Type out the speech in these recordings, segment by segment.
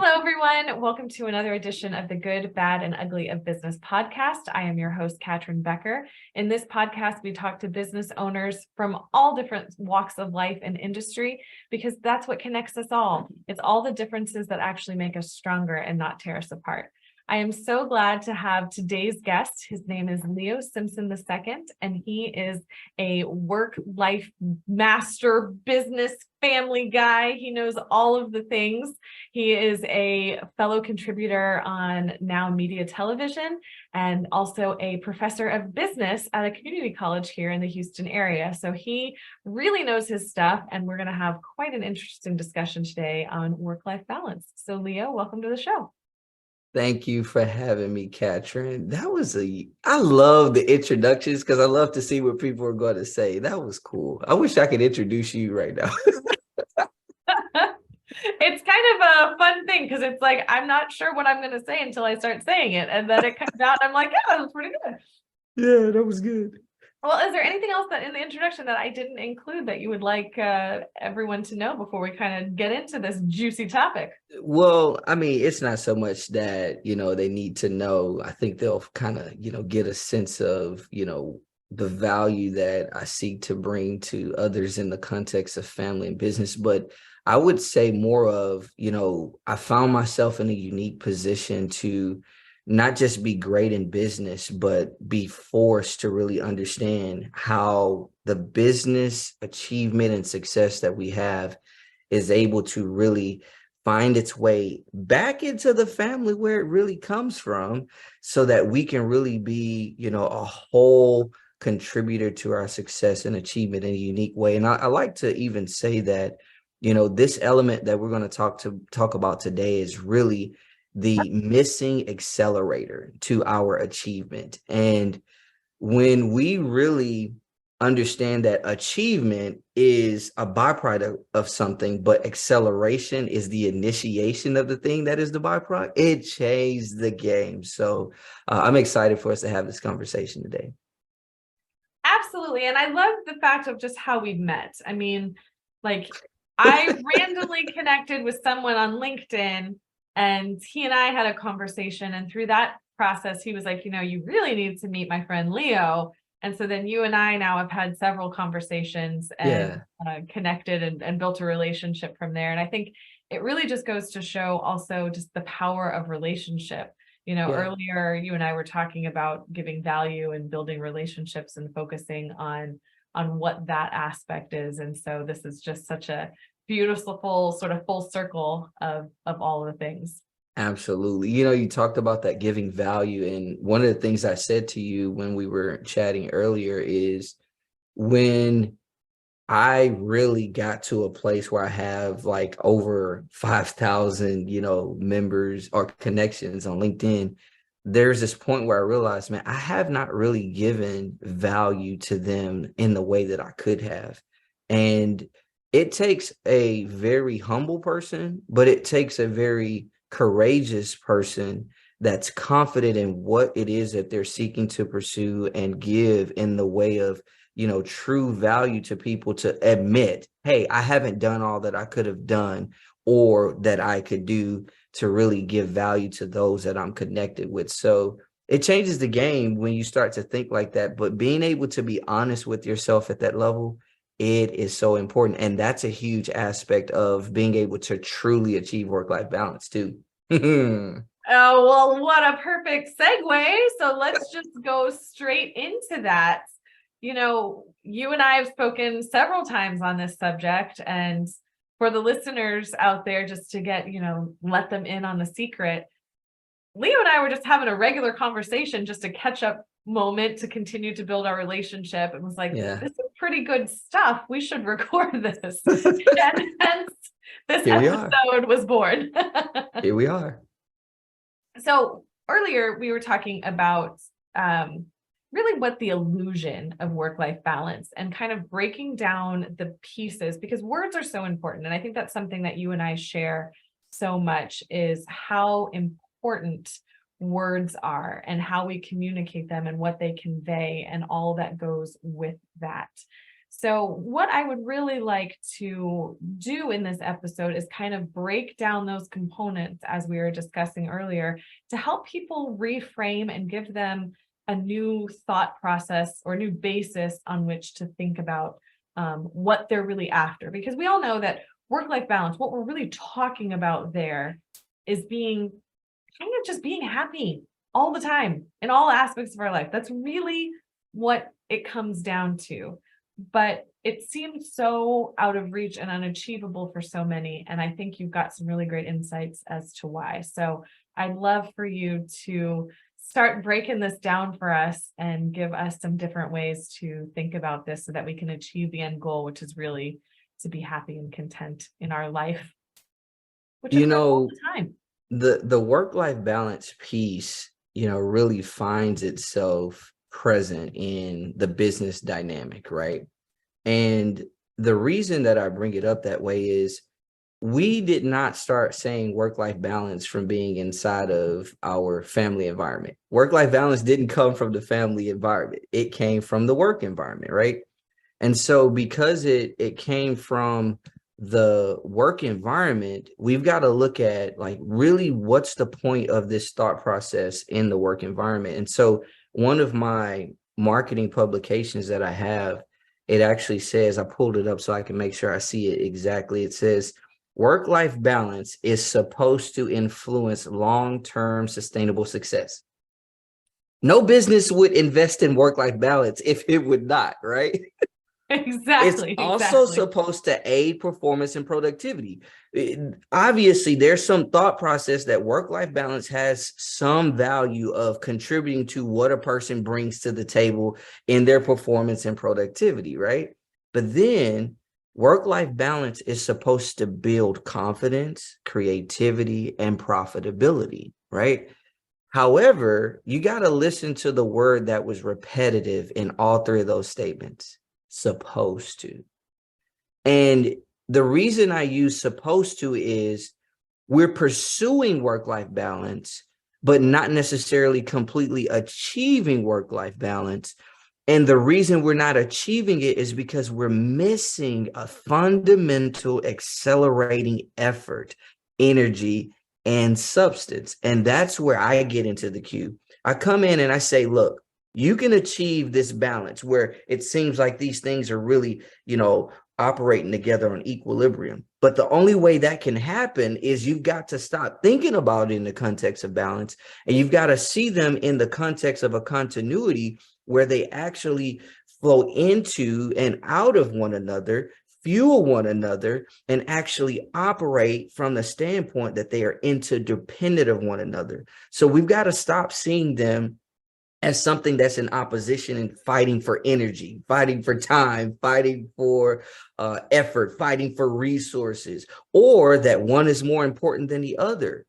Hello, everyone. Welcome to another edition of the Good, Bad, and Ugly of Business podcast. I am your host, Catryn Becker. In this podcast, we talk to business owners from all different walks of life and industry because that's what connects us all. It's all the differences that actually make us stronger and not tear us apart. I am so glad to have today's guest. His name is Leo Simpson II, and he is a work-life master business family guy. He knows all of the things. He is a fellow contributor on Now Media Television and also a professor of business at a community college here in the Houston area. So he really knows his stuff, and we're going to have quite an interesting discussion today on work-life balance. So Leo, welcome to the show. Thank you for having me, Catryn. I love the introductions because I love to see what people are going to say. That was cool. I wish I could introduce you right now. It's kind of a fun thing because it's like, I'm not sure what I'm going to say until I start saying it. And then it comes out and I'm like, yeah, that was pretty good. Yeah, that was good. Well, is there anything else that in the introduction that I didn't include that you would like everyone to know before we kind of get into this juicy topic? Well, I mean, it's not so much that, they need to know. I think they'll kind of, get a sense of, the value that I seek to bring to others in the context of family and business. But I would say more of, I found myself in a unique position to not just be great in business, but be forced to really understand how the business achievement and success that we have is able to really find its way back into the family where it really comes from, so that we can really be, a whole contributor to our success and achievement in a unique way. And I like to even say that, this element that we're going to talk about today is really the missing accelerator to our achievement. And when we really understand that achievement is a byproduct of something, but acceleration is the initiation of the thing that is the byproduct, it changed the game. So I'm excited for us to have this conversation today. Absolutely. And I love the fact of just how we met. I mean, like, I randomly connected with someone on LinkedIn, and he and I had a conversation. And through that process, he was like, you really need to meet my friend Leo. And so then you and I now have had several conversations and connected and built a relationship from there. And I think it really just goes to show also just the power of relationship. Earlier you and I were talking about giving value and building relationships and focusing on what that aspect is. And so this is just such a beautiful sort of full circle of all of the things. Absolutely. You talked about that giving value. And one of the things I said to you when we were chatting earlier is when I really got to a place where I have like over 5,000, members or connections on LinkedIn, there's this point where I realized, man, I have not really given value to them in the way that I could have. And it takes a very humble person, but it takes a very courageous person that's confident in what it is that they're seeking to pursue and give in the way of, true value to people, to admit, hey, I haven't done all that I could have done or that I could do to really give value to those that I'm connected with. So it changes the game when you start to think like that. But being able to be honest with yourself at that level, it is so important. And that's a huge aspect of being able to truly achieve work-life balance too. Oh, well, what a perfect segue. So let's just go straight into that. You and I have spoken several times on this subject, and for the listeners out there, just to get, let them in on the secret, Leo and I were just having a regular conversation, just a catch up moment to continue to build our relationship. It was like, This is pretty good stuff. We should record this. And hence this episode was born. Here we are. So earlier we were talking about really what the illusion of work-life balance and kind of breaking down the pieces, because words are so important. And I think that's something that you and I share so much, is how important words are and how we communicate them and what they convey and all that goes with that. So what I would really like to do in this episode is kind of break down those components as we were discussing earlier to help people reframe and give them a new thought process or new basis on which to think about what they're really after. Because we all know that work-life balance, what we're really talking about there is being kind of just being happy all the time in all aspects of our life. That's really what it comes down to. But it seems so out of reach and unachievable for so many. And I think you've got some really great insights as to why. So I'd love for you to start breaking this down for us and give us some different ways to think about this so that we can achieve the end goal, which is really to be happy and content in our life, which You occurs all know, the time. the work-life balance piece, really finds itself present in the business dynamic, right? And the reason that I bring it up that way is we did not start saying work-life balance from being inside of our family environment. Work-life balance didn't come from the family environment. It came from the work environment, right? And so because it came from the work environment, we've got to look at like really what's the point of this thought process in the work environment. And so one of my marketing publications that I have, it actually says, I pulled it up so I can make sure I see it exactly. It says, work-life balance is supposed to influence long-term sustainable success. No business would invest in work-life balance if it would not, right? It's Exactly, also exactly. supposed to aid performance and productivity. Obviously, there's some thought process that work-life balance has some value of contributing to what a person brings to the table in their performance and productivity, right? But then work-life balance is supposed to build confidence, creativity, and profitability, right? However, you got to listen to the word that was repetitive in all three of those statements: supposed to. And the reason I use supposed to is we're pursuing work-life balance, but not necessarily completely achieving work-life balance. And the reason we're not achieving it is because we're missing a fundamental accelerating effort, energy, and substance. And that's where I get into the cue. I come in and I say, look, you can achieve this balance where it seems like these things are really, operating together on equilibrium. But the only way that can happen is you've got to stop thinking about it in the context of balance, and you've got to see them in the context of a continuity where they actually flow into and out of one another, fuel one another, and actually operate from the standpoint that they are interdependent of one another. So we've got to stop seeing them as something that's in opposition and fighting for energy, fighting for time, fighting for effort, fighting for resources, or that one is more important than the other,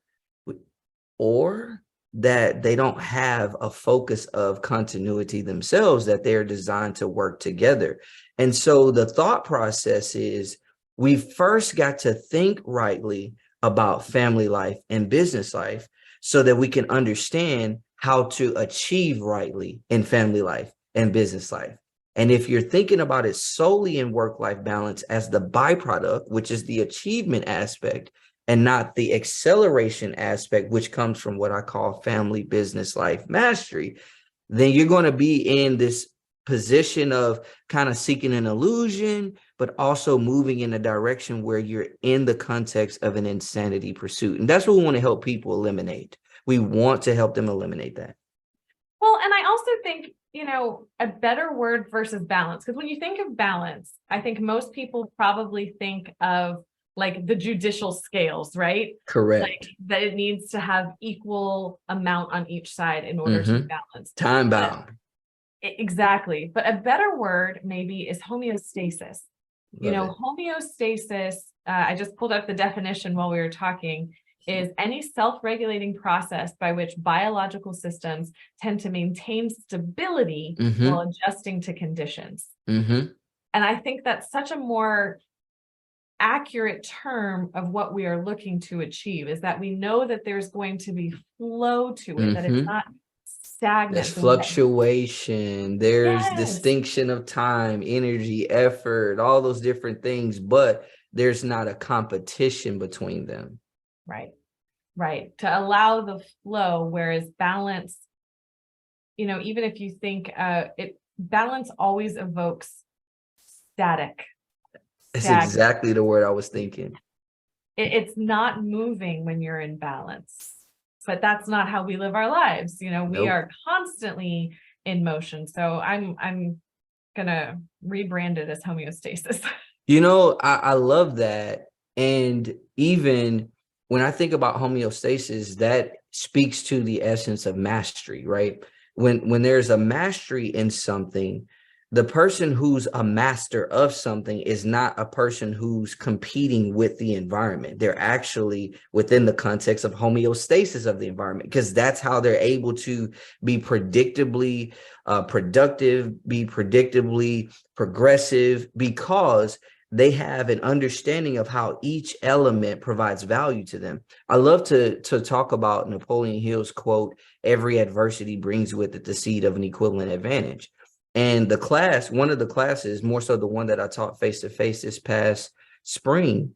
or that they don't have a focus of continuity themselves, that they're designed to work together. And so the thought process is we first got to think rightly about family life and business life so that we can understand how to achieve rightly in family life and business life. And if you're thinking about it solely in work-life balance as the byproduct, which is the achievement aspect, and not the acceleration aspect, which comes from what I call family business life mastery, then you're going to be in this position of kind of seeking an illusion, but also moving in a direction where you're in the context of an insanity pursuit. And that's what we want to help people eliminate. We want to help them eliminate that. Well, and I also think, a better word versus balance, because when you think of balance, I think most people probably think of like the judicial scales, right? Correct. Like that it needs to have equal amount on each side in order to be balanced. Time bound. Exactly. But a better word maybe is homeostasis. Homeostasis, I just pulled up the definition while we were talking, is any self-regulating process by which biological systems tend to maintain stability while adjusting to conditions. And I think that's such a more accurate term of what we are looking to achieve, is that we know that there's going to be flow to it, that it's not stagnant. There's fluctuation, there's Yes. distinction of time, energy, effort, all those different things, but there's not a competition between them. Right. Right. To allow the flow, whereas balance, even if you think balance always evokes static. It's Stagnant. exactly the word I was thinking. It's not moving when you're in balance, but that's not how we live our lives. We Nope. are constantly in motion. So I'm gonna rebrand it as homeostasis. I love that. And even when I think about homeostasis, that speaks to the essence of mastery, right? When there's a mastery in something, the person who's a master of something is not a person who's competing with the environment. They're actually within the context of homeostasis of the environment, because that's how they're able to be predictably productive, be predictably progressive, because they have an understanding of how each element provides value to them. I love to talk about Napoleon Hill's quote, "Every adversity brings with it the seed of an equivalent advantage." And one of the classes, more so the one that I taught face-to-face this past spring,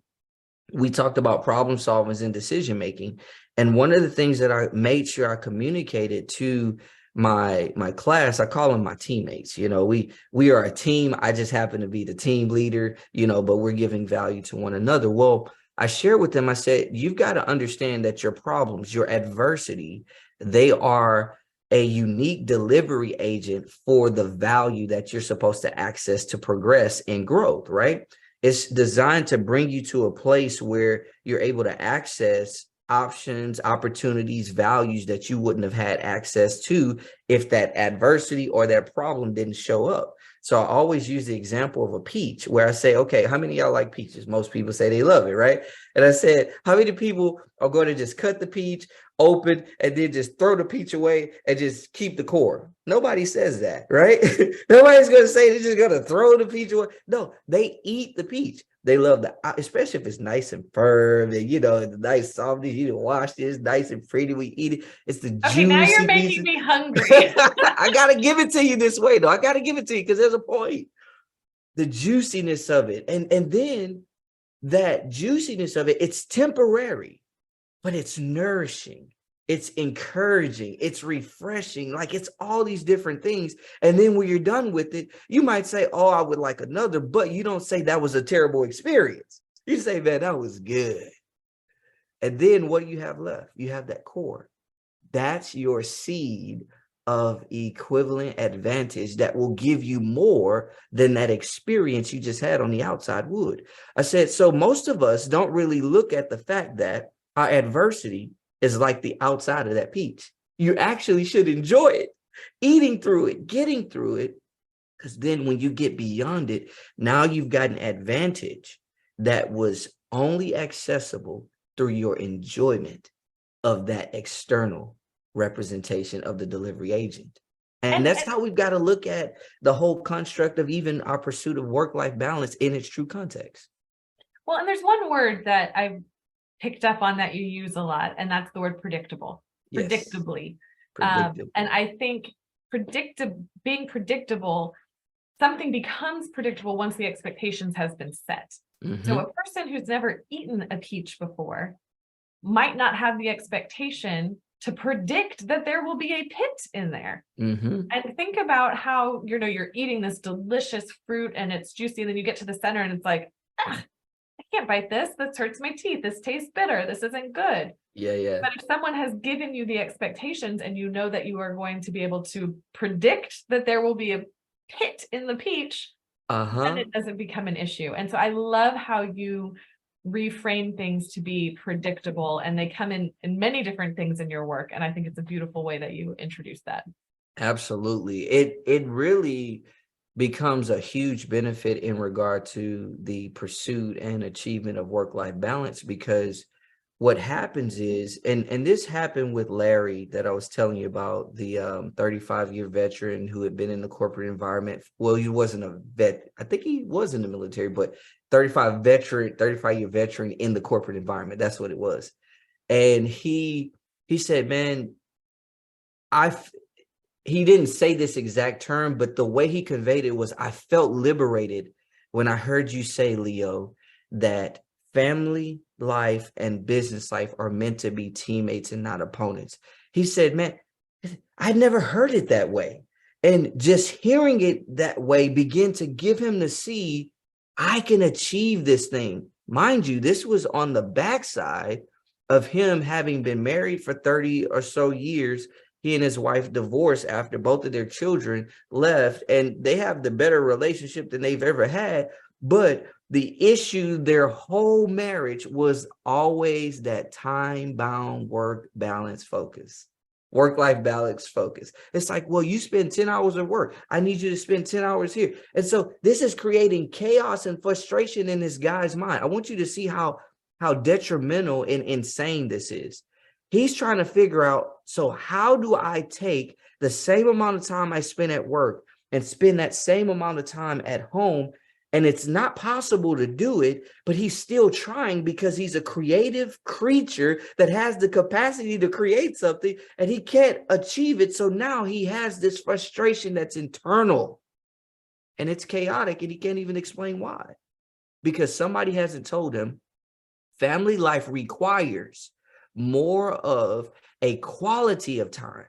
we talked about problem solving and decision making. And one of the things that I made sure I communicated to my class, I call them my teammates. We are a team. I just happen to be the team leader, but we're giving value to one another. Well, I shared with them, I said, you've got to understand that your problems, your adversity, they are a unique delivery agent for the value that you're supposed to access to progress and growth, right? It's designed to bring you to a place where you're able to access options, opportunities, values that you wouldn't have had access to if that adversity or that problem didn't show up. So I always use the example of a peach, where I say, okay, how many of y'all like peaches? Most people say they love it, right? And I said, how many people are going to just cut the peach open and then just throw the peach away and just keep the core? Nobody says that, right? Nobody's going to say they're just going to throw the peach away. No, they eat the peach. They love especially if it's nice and firm and, the nice softness. You didn't wash this, nice and pretty. We eat it. It's the Okay, now you're juicy making pieces. me hungry. I got to give it to you this way, though. I got to give it to you because there's a point. The juiciness of it. And then that juiciness of it, it's temporary, but it's nourishing. It's encouraging. It's refreshing. Like, it's all these different things. And then when you're done with it, you might say, oh, I would like another, but you don't say that was a terrible experience. You say, man, that was good. And then what do you have left? You have that core. That's your seed of equivalent advantage that will give you more than that experience you just had on the outside would. I said, so most of us don't really look at the fact that our adversity is like the outside of that peach. You actually should enjoy it, eating through it, getting through it, because then when you get beyond it, now you've got an advantage that was only accessible through your enjoyment of that external representation of the delivery agent. And that's how we've got to look at the whole construct of even our pursuit of work-life balance in its true context. Well, and there's one word that I've picked up on that you use a lot, and that's the word predictable. Yes. Predictably. Predictable. And I think being predictable, something becomes predictable once the expectations has been set. Mm-hmm. So a person who's never eaten a peach before might not have the expectation to predict that there will be a pit in there. Mm-hmm. And think about how, you're eating this delicious fruit and it's juicy, and then you get to the center and it's like, I can't bite this. This hurts my teeth. This tastes bitter. This isn't good. Yeah. But if someone has given you the expectations and you know that you are going to be able to predict that there will be a pit in the peach, then it doesn't become an issue. And so I love how you reframe things to be predictable, and they come in many different things in your work. And I think it's a beautiful way that you introduce that. Absolutely. It really becomes a huge benefit in regard to the pursuit and achievement of work-life balance, because what happens is, and this happened with Larry that I was telling you about, the 35-year veteran who had been in the corporate environment. Well, he wasn't a vet. I think he was in the military, but 35-year veteran in the corporate environment. That's what it was. And he said, man, he didn't say this exact term, but the way he conveyed it was, I felt liberated when I heard you say, Leo, that family life and business life are meant to be teammates and not opponents. He said, man, I'd never heard it that way. And just hearing it that way began to give him the see, I can achieve this thing. Mind you, this was on the backside of him having been married for 30 or so years. He and his wife divorced after both of their children left, and they have the better relationship than they've ever had. But the issue, their whole marriage was always that time-bound work balance focus. Work-life balance focus. It's like, well, you spend 10 hours at work. I need you to spend 10 hours here. And so this is creating chaos and frustration in this guy's mind. I want you to see how detrimental and insane this is. He's trying to figure out, so how do I take the same amount of time I spend at work and spend that same amount of time at home? And it's not possible to do it, but he's still trying because he's a creative creature that has the capacity to create something, and he can't achieve it. So now he has this frustration that's internal, and it's chaotic, and he can't even explain why. Because somebody hasn't told him family life requires more of a quality of time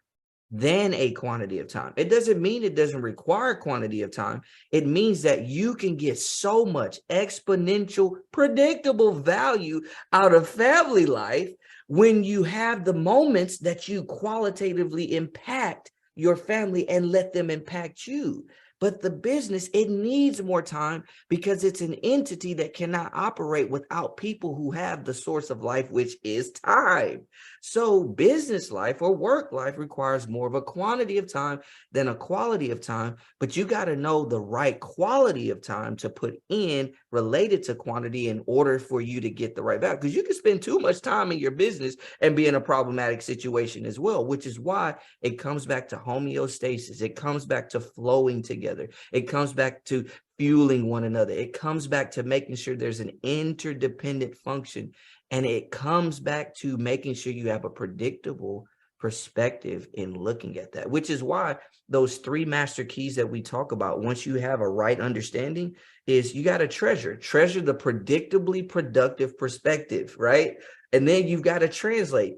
than a quantity of time. It doesn't mean it doesn't require quantity of time. It means that you can get so much exponential, predictable value out of family life when you have the moments that you qualitatively impact your family and let them impact you. But the business, it needs more time because it's an entity that cannot operate without people who have the source of life, which is time. So business life or work life requires more of a quantity of time than a quality of time, but you got to know the right quality of time to put in related to quantity in order for you to get the right value. Because you can spend too much time in your business and be in a problematic situation as well, which is why it comes back to homeostasis. It comes back to flowing together. It comes back to fueling one another. It comes back to making sure there's an interdependent function. And it comes back to making sure you have a predictable perspective in looking at that, which is why those three master keys that we talk about, once you have a right understanding, is you got to treasure the predictably productive perspective, right? And then you've got to translate.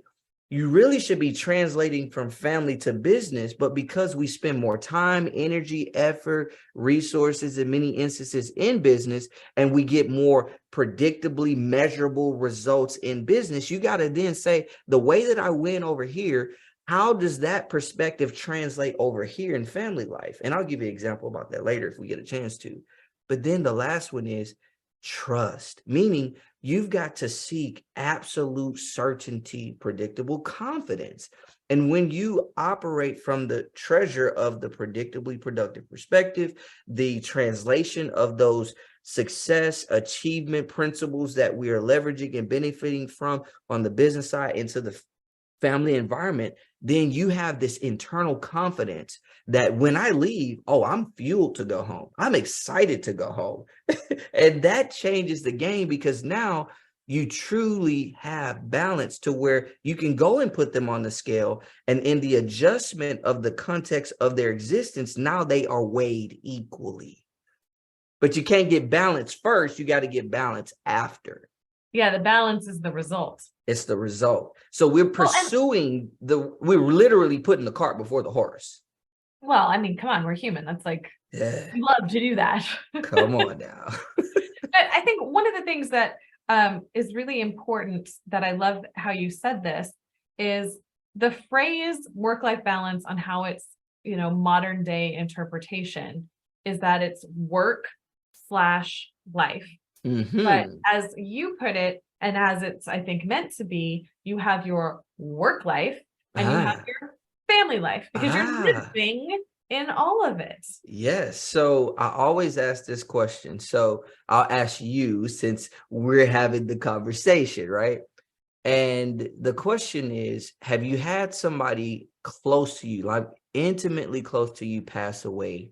You really should be translating from family to business, but because we spend more time, energy, effort, resources, in many instances in business, and we get more predictably measurable results in business, you got to then say, the way that I win over here, how does that perspective translate over here in family life? And I'll give you an example about that later if we get a chance to. But then the last one is trust, meaning you've got to seek absolute certainty, predictable confidence. And when you operate from the treasure of the predictably productive perspective, the translation of those success achievement principles that we are leveraging and benefiting from on the business side into the family environment, then you have this internal confidence that when I leave, oh, I'm fueled to go home. I'm excited to go home. And that changes the game because now you truly have balance to where you can go and put them on the scale. And in the adjustment of the context of their existence, now they are weighed equally. But you can't get balance first. You got to get balance after. Yeah, the balance is the result. It's the result. So we're pursuing we're literally putting the cart before the horse. Well, I mean, come on, we're human. That's like, yeah. We love to do that. Come on now. But I think one of the things that is really important that I love how you said this is the phrase work-life balance on how it's, modern day interpretation is that it's work/life. Mm-hmm. But as you put it, and as it's, I think, meant to be, you have your work life and you have your family life because you're living in all of it. Yes. So I always ask this question. So I'll ask you since we're having the conversation, right? And the question is, have you had somebody close to you, like intimately close to you, pass away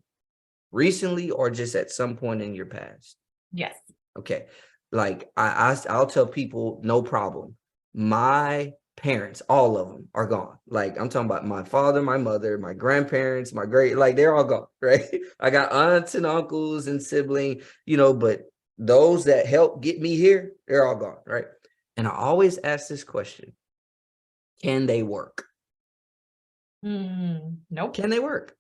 recently or just at some point in your past? Yes. Okay. Like I'll tell people, no problem. My parents, all of them are gone. Like I'm talking about my father, my mother, my grandparents, my like they're all gone, right? I got aunts and uncles and sibling, but those that helped get me here, they're all gone, right? And I always ask this question: can they work? Nope, Can they work?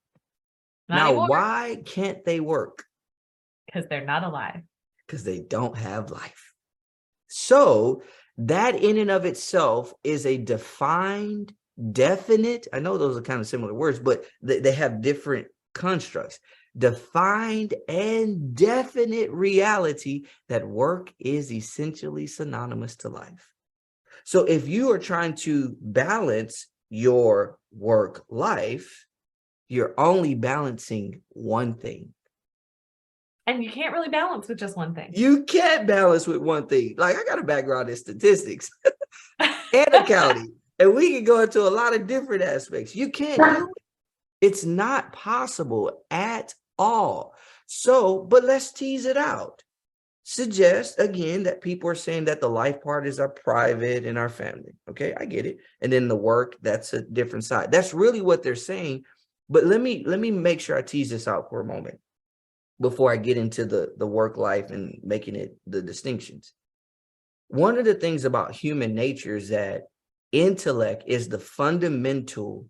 not Now, anymore. why can't they work? Because they're not alive. Because they don't have life. So that in and of itself is a defined, definite, I know those are kind of similar words, but they have different constructs. Defined and definite reality that work is essentially synonymous to life. So if you are trying to balance your work life, you're only balancing one thing. And you can't really balance with just one thing. You can't balance with one thing. Like I got a background in statistics and accounting, and we can go into a lot of different aspects. You can't do it. It's not possible at all. So, but let's tease it out. Suggest again that people are saying that the life part is our private and our family. Okay, I get it. And then the work, that's a different side. That's really what they're saying. But let me make sure I tease this out for a moment before I get into the work life and making it the distinctions. One of the things about human nature is that intellect is the fundamental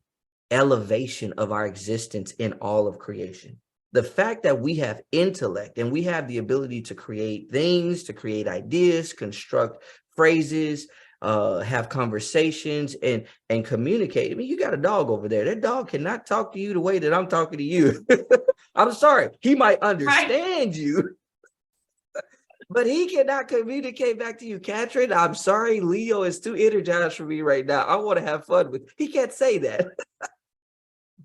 elevation of our existence in all of creation. The fact that we have intellect and we have the ability to create things, to create ideas, construct phrases, have conversations and communicate. I mean, you got a dog over there. That dog cannot talk to you the way that I'm talking to you. I'm sorry. He might understand you, but he cannot communicate back to you. Catryn, I'm sorry. Leo is too energized for me right now. I want to have fun with. He can't say that.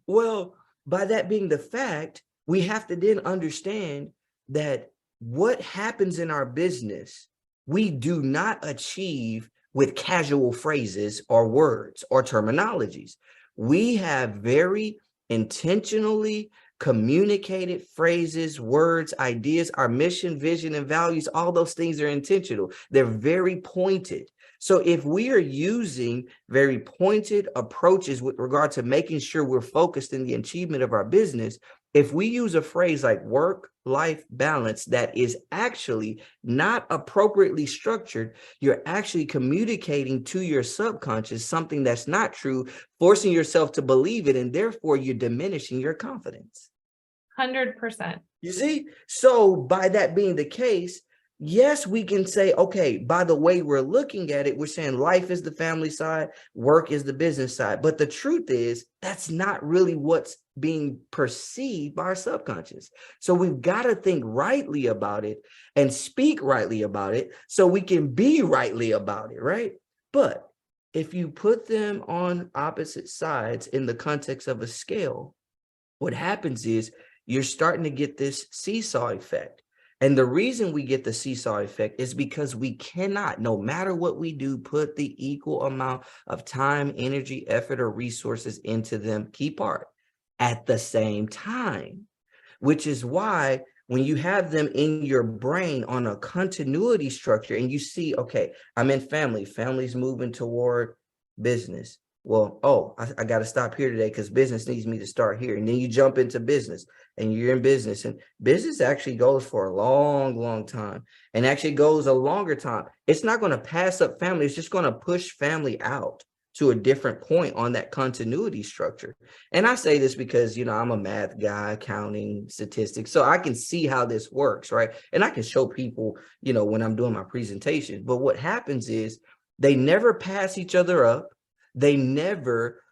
Well, by that being the fact, we have to then understand that what happens in our business, we do not achieve with casual phrases or words or terminologies. We have very intentionally communicated phrases, words, ideas, our mission, vision, and values. All those things are intentional. They're very pointed. So if we are using very pointed approaches with regard to making sure we're focused in the achievement of our business, if we use a phrase like work-life balance that is actually not appropriately structured, you're actually communicating to your subconscious something that's not true, forcing yourself to believe it, and therefore you're diminishing your confidence. 100%. You see? So by that being the case, yes, we can say, okay, by the way we're looking at it, we're saying life is the family side, work is the business side. But the truth is, that's not really what's being perceived by our subconscious. So we've got to think rightly about it and speak rightly about it so we can be rightly about it, right? But if you put them on opposite sides in the context of a scale, what happens is you're starting to get this seesaw effect. And the reason we get the seesaw effect is because we cannot, no matter what we do, put the equal amount of time, energy, effort, or resources into them, key part, at the same time, which is why when you have them in your brain on a continuity structure and you see, okay, I'm in family, family's moving toward business. Well, oh, I got to stop here today because business needs me to start here. And then you jump into business and you're in business, and business actually goes for a long, long time and actually goes a longer time. It's not going to pass up family. It's just going to push family out to a different point on that continuity structure. And I say this because, I'm a math guy, accounting, statistics, so I can see how this works, right? And I can show people, when I'm doing my presentation. But what happens is they never pass each other up. They never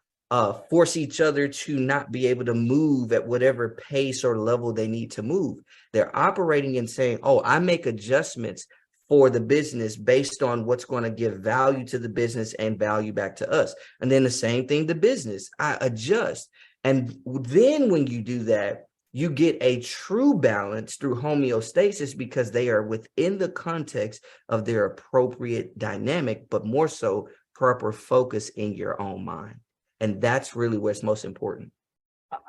force each other to not be able to move at whatever pace or level they need to move. They're operating and saying, oh, I make adjustments for the business based on what's going to give value to the business and value back to us. And then the same thing, the business, I adjust. And then when you do that, you get a true balance through homeostasis because they are within the context of their appropriate dynamic, but more so proper focus in your own mind. And that's really what's most important.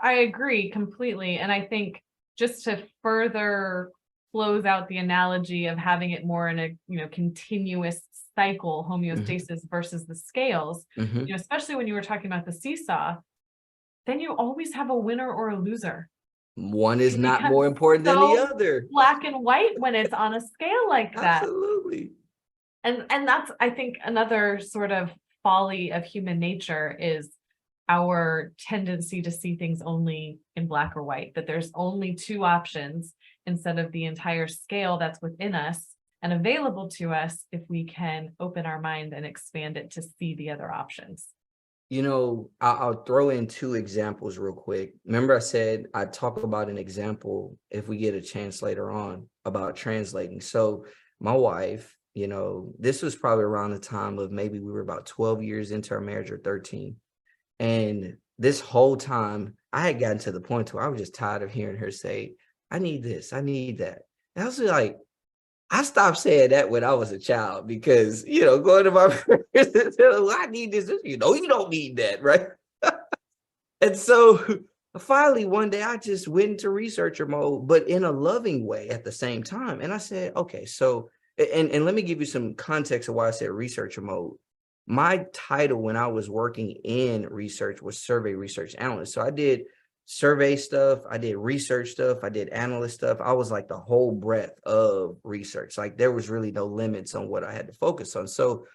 I agree completely. And I think just to further close out the analogy of having it more in a continuous cycle, homeostasis versus the scales, Mhm. especially when you were talking about the seesaw, then you always have a winner or a loser. One is It not becomes more important than the so other. black and white when it's on a scale like that. Absolutely. And that's, I think, another sort of folly of human nature is our tendency to see things only in black or white, that there's only two options instead of the entire scale that's within us and available to us if we can open our mind and expand it to see the other options. I'll throw in two examples real quick. Remember I said I'd talk about an example if we get a chance later on about translating. So my wife, this was probably around the time of maybe we were about 12 years into our marriage or 13. And this whole time I had gotten to the point where I was just tired of hearing her say, I need this, I need that. And I was like, I stopped saying that when I was a child because, going to my parents and telling them, I need this, you don't need that, right? And so finally one day I just went into researcher mode, but in a loving way at the same time. And I said, okay, so, and let me give you some context of why I said researcher mode. My title when I was working in research was survey research analyst. So I did survey stuff, I did research stuff, I did analyst stuff. I was like the whole breadth of research. Like there was really no limits on what I had to focus on. So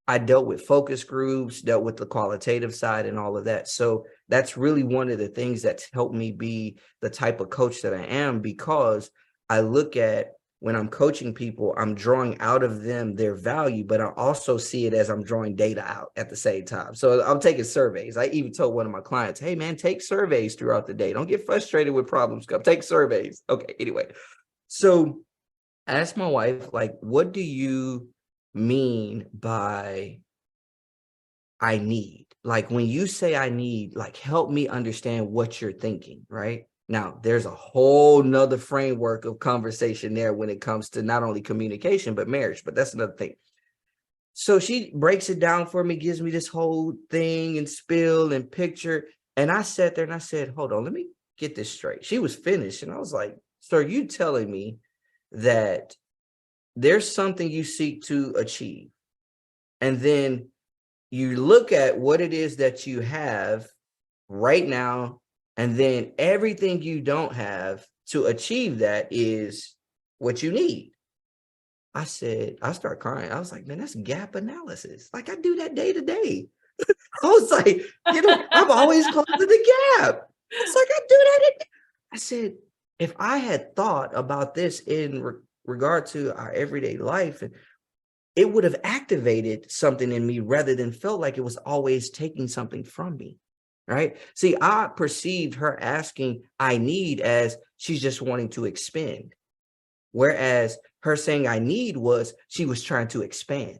I dealt with focus groups, dealt with the qualitative side and all of that. So that's really one of the things that's helped me be the type of coach that I am, because I look at when I'm coaching people, I'm drawing out of them their value, but I also see it as I'm drawing data out at the same time. So I'm taking surveys. I even told one of my clients, hey man, take surveys throughout the day. Don't get frustrated with problems. Come take surveys. Okay, anyway. So I asked my wife, like, what do you mean by I need? Like when you say I need, like help me understand what you're thinking, right? Now, there's a whole nother framework of conversation there when it comes to not only communication, but marriage, but that's another thing. So she breaks it down for me, gives me this whole thing and spill and picture. And I sat there and I said, hold on, let me get this straight. She was finished. And I was like, so are you telling me that there's something you seek to achieve, and then you look at what it is that you have right now, and then everything you don't have to achieve that is what you need? I said, I start crying. I was like, man, that's gap analysis. Like I do that day to day. I was like, I'm always closing the gap. It's like I do that. I said, if I had thought about this in regard to our everyday life, it would have activated something in me rather than felt like it was always taking something from me, right? See, I perceived her asking, I need, as she's just wanting to expend. Whereas her saying I need was she was trying to expand.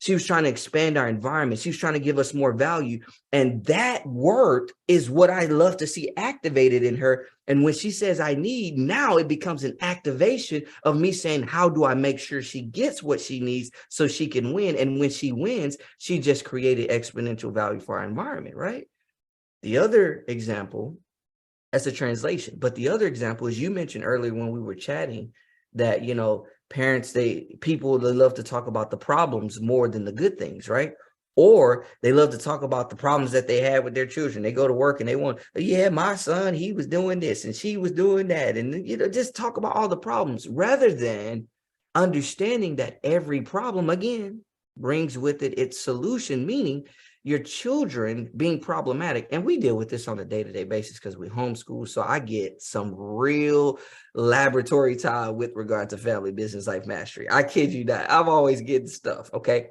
She was trying to expand our environment. She was trying to give us more value. And that word is what I love to see activated in her. And when she says I need, now it becomes an activation of me saying, how do I make sure she gets what she needs so she can win? And when she wins, she just created exponential value for our environment, right? The other example, that's a translation. But the other example is you mentioned earlier when we were chatting that, parents, people love to talk about the problems more than the good things, right? Or they love to talk about the problems that they had with their children. They go to work and they want, yeah, my son, he was doing this and she was doing that. And, just talk about all the problems rather than understanding that every problem, again, brings with it its solution, meaning your children being problematic. And we deal with this on a day-to-day basis because we homeschool. So I get some real laboratory time with regard to family business life mastery. I kid you not. I'm always getting stuff. Okay.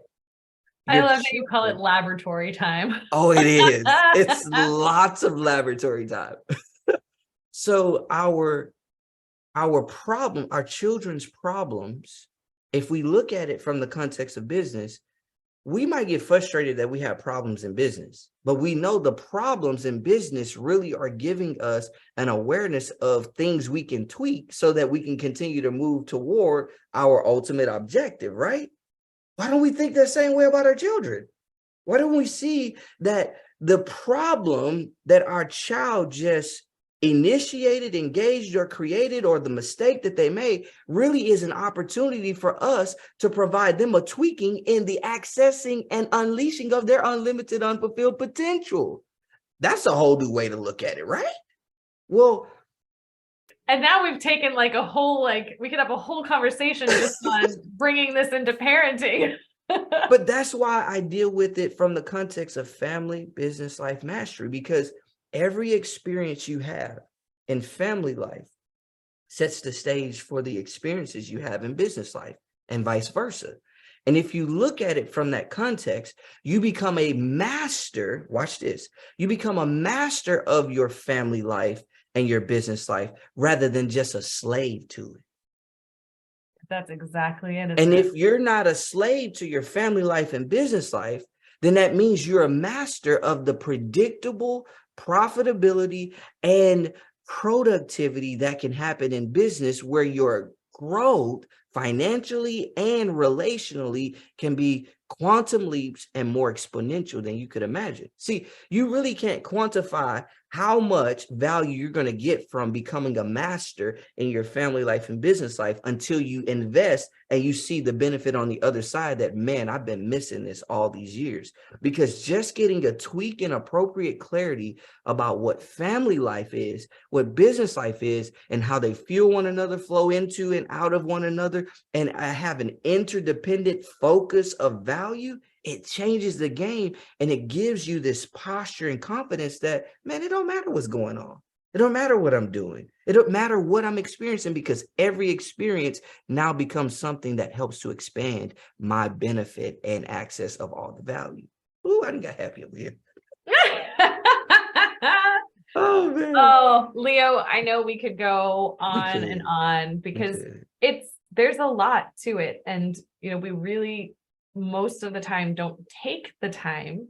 I Your love that you call it children. laboratory time. Oh, it is. It's lots of laboratory time. So our problem, our children's problems, if we look at it from the context of business, we might get frustrated that we have problems in business, but we know the problems in business really are giving us an awareness of things we can tweak so that we can continue to move toward our ultimate objective, right? Why don't we think the same way about our children? Why don't we see that the problem that our child just initiated, engaged, or created, or the mistake that they made really is an opportunity for us to provide them a tweaking in the accessing and unleashing of their unlimited, unfulfilled potential. That's a whole new way to look at it, right? Well, and now we've taken like a whole, like we could have a whole conversation just on bringing this into parenting. But that's why I deal with it from the context of family, business, life mastery, because every experience you have in family life sets the stage for the experiences you have in business life and vice versa. And if you look at it from that context, you become a master. Watch this. You become a master of your family life and your business life rather than just a slave to it. That's exactly it. And if you're not a slave to your family life and business life, then that means you're a master of the predictable profitability and productivity that can happen in business, where your growth financially and relationally can be quantum leaps and more exponential than you could imagine. See, you really can't quantify how much value you're going to get from becoming a master in your family life and business life until you invest and you see the benefit on the other side that, man, I've been missing this all these years. Because just getting a tweak and appropriate clarity about what family life is, what business life is, and how they fuel one another, flow into and out of one another, and I have an interdependent focus of value, it changes the game, and it gives you this posture and confidence that, man, it don't matter what's going on. It don't matter what I'm doing. It don't matter what I'm experiencing, because every experience now becomes something that helps to expand my benefit and access of all the value. Ooh, I done got happy over here. Oh, man. Oh, Leo, I know we could go on and on because there's a lot to it. And, we really, most of the time, don't take the time,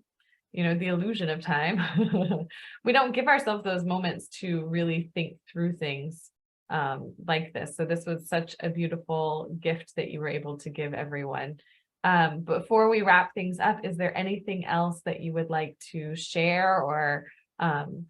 the illusion of time. We don't give ourselves those moments to really think through things like this. So this was such a beautiful gift that you were able to give everyone. Before we wrap things up, is there anything else that you would like to share or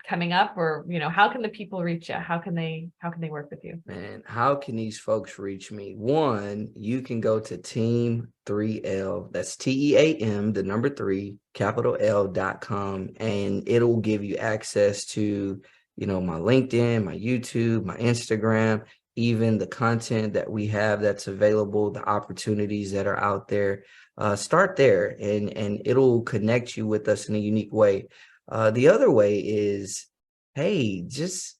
coming up, or how can the people reach you? How can they work with you? Man, how can these folks reach me? One, you can go to Team 3L. That's TEAM, the number 3, capital L.com, and it'll give you access to my LinkedIn, my YouTube, my Instagram, even the content that we have that's available, the opportunities that are out there. Start there, and it'll connect you with us in a unique way. The other way is, hey, just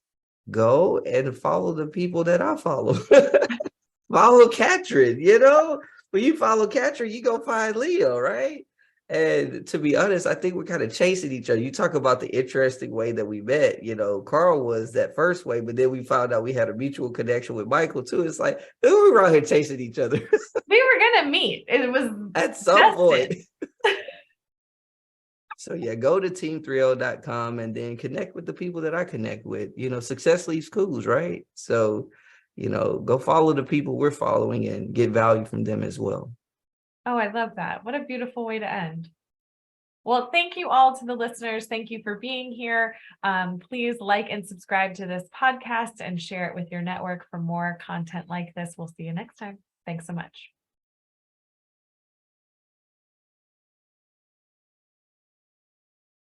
go and follow the people that I follow. Follow Catryn, when you follow Catryn, you go find Leo, right? And to be honest, I think we're kind of chasing each other. You talk about the interesting way that we met. Carl was that first way, but then we found out we had a mutual connection with Michael too. It's like, we were out here chasing each other. We were gonna meet. It was at some point. So yeah, go to team3l.com and then connect with the people that I connect with. Success leaves clues, right? So, go follow the people we're following and get value from them as well. Oh, I love that. What a beautiful way to end. Well, thank you all to the listeners. Thank you for being here. Please like and subscribe to this podcast and share it with your network for more content like this. We'll see you next time. Thanks so much.